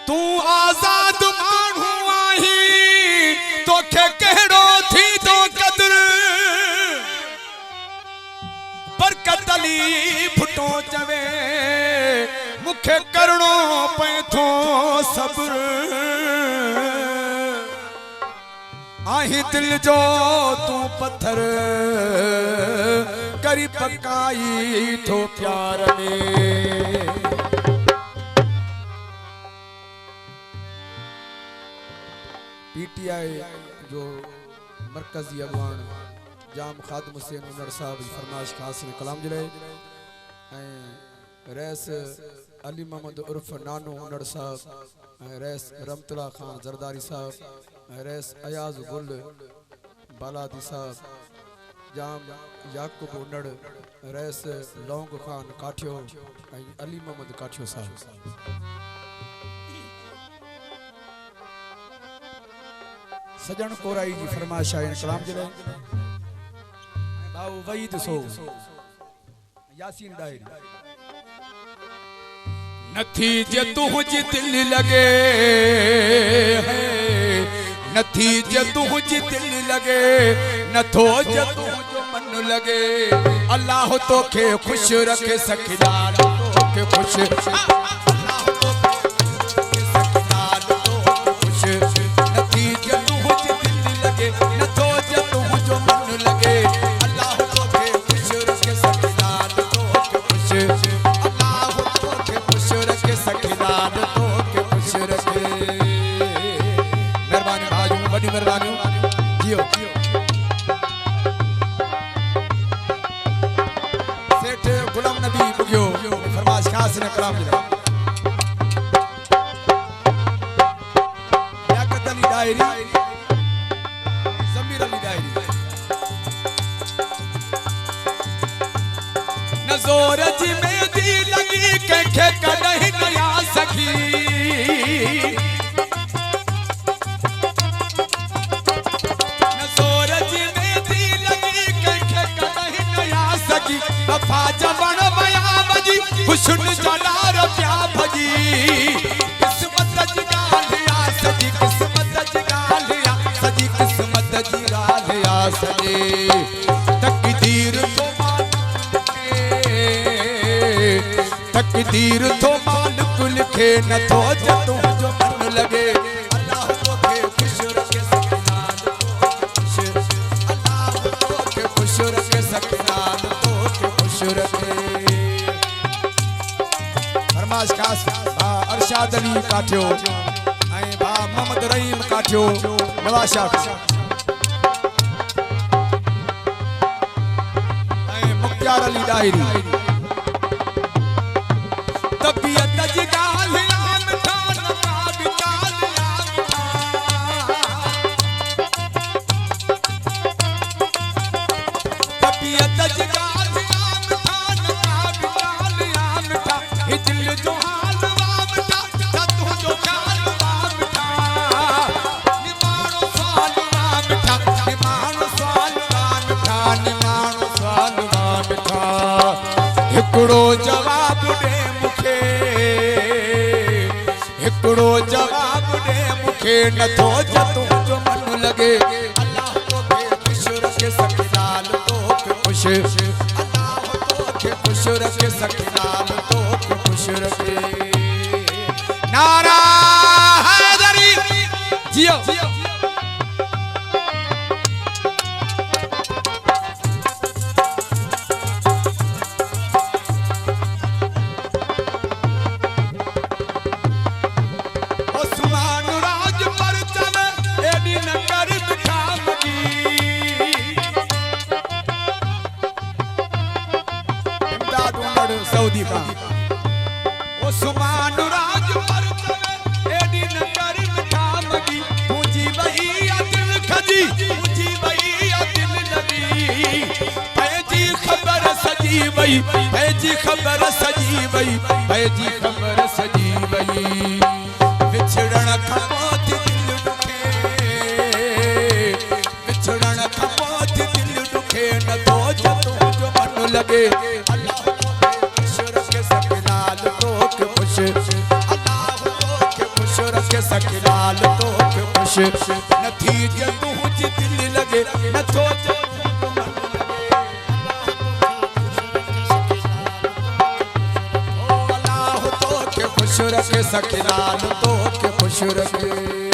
तू आजाद मानू आही तोखे कहिड़ो थी तो कदर बरकत अली फुटो चवे मुखे करणो पे थो सब्र आही दिल जो तू पत्थर करी पकाई थो प्यार में। पीटीआई जो मरकजी अगवान जाम खादिम हुसैन उमर साहब जी फरमाइश खास ने कलाम जले रैस अली मोहम्मद उर्फ नानो उनड़ साहब रैस रमतुल्ला खान जरदारी साहब रैस अयाज गुल बालादी साहब जाम याकूब उनड़ रैस लौंग खान काठियो अली मोहम्मद काठियो साहब सजन कोराई जी फरमाइश है कलाम जले बाऊ वईद सो यासीन डायरी नथी जे तुझ दिल लगे है नथी जे तुझ दिल लगे नथो जे तुझो मन लगे अल्लाह तो के खुश रखे सखीदार तो के खुश अल्लाह तो के सखीदार तो के खुश नथी जे तुझ दिल लगे नथो जे तुझो मन लगे अल्लाह तो के खुश रखे सखीदार तो के खुश अल्लाह तो के खुश रखे सखीदार तो के खुश रखे। मेहरबानी भाजू बड़ी मेहरबानी जियो सेठ गुलाम नबी बुगियो फरमाइश खास ने कलाम दिया याकत अली डायरी जमीर अली डायरी नजोर जी में दी लगी के कदही नया सखी नजोर जी में दी लगी के कदही नया सखी वफा जबन बया बजी हुस्न जलार प्या भजी किस्मत जगालिया सजी किस्मत जगालिया सजी किस्मत जगालिया सजे तकदीर तो तकदीर तो मालिक लिखे न तो जतू जो मन लगे अल्लाह तो के खुश रखे सखीदार तो खुश अल्लाह तो के खुश रखे सखीदार तो के खुश रखे। फरमाइश खास बा अरशाद अली काठियो ऐं बा मोहम्मद रहीम काठियो नवाज शाह ऐं मुख्तार अली डायरी तबियत जगालिया मिठा नका बिचालिया मिठा तबियत जगालिया मिठा नका बिचालिया मिठा हे दिल जो हाल वा मिठा तू जो ख्याल वा मिठा निमानो सवाल वा मिठा निमानो सवाल वा मिठा निमानो सवाल वा मिठा हिकड़ो जवाब दे मुखे हिकड़ो जवाब दे मुखे नथो जतू जो मन लगे अल्लाह तो के खुश रखे सखीदार तो के खुश अल्लाह तो के खुश रखे सखीदार तो के खुश रखे। नारा हैदरी जियो उस्मान राज पर चले एडी नगर बिठा मगी इमदाद उमर सऊदी का उस्मान राज पर चले एडी नगर बिठा मगी मुझी वही दिल खजी मुझी वही दिल लगी पैजी खबर सजी वही पैजी खबर सजी वही पैजी खबर सजी वही विछड़न खपोत दिल दुखे विछड़न खपोत दिल दुखे न तो जतू जो मन लगे अल्लाह तो के खुश रखे सखीदार तो के खुश अल्लाह तो के खुश ख़ुश नथी जे तुंहिंजी दिलि लॻे नथो जे अल्लाह तोखे ख़ुशि रखे सखी लाल तोखे ख़ुशि रखे।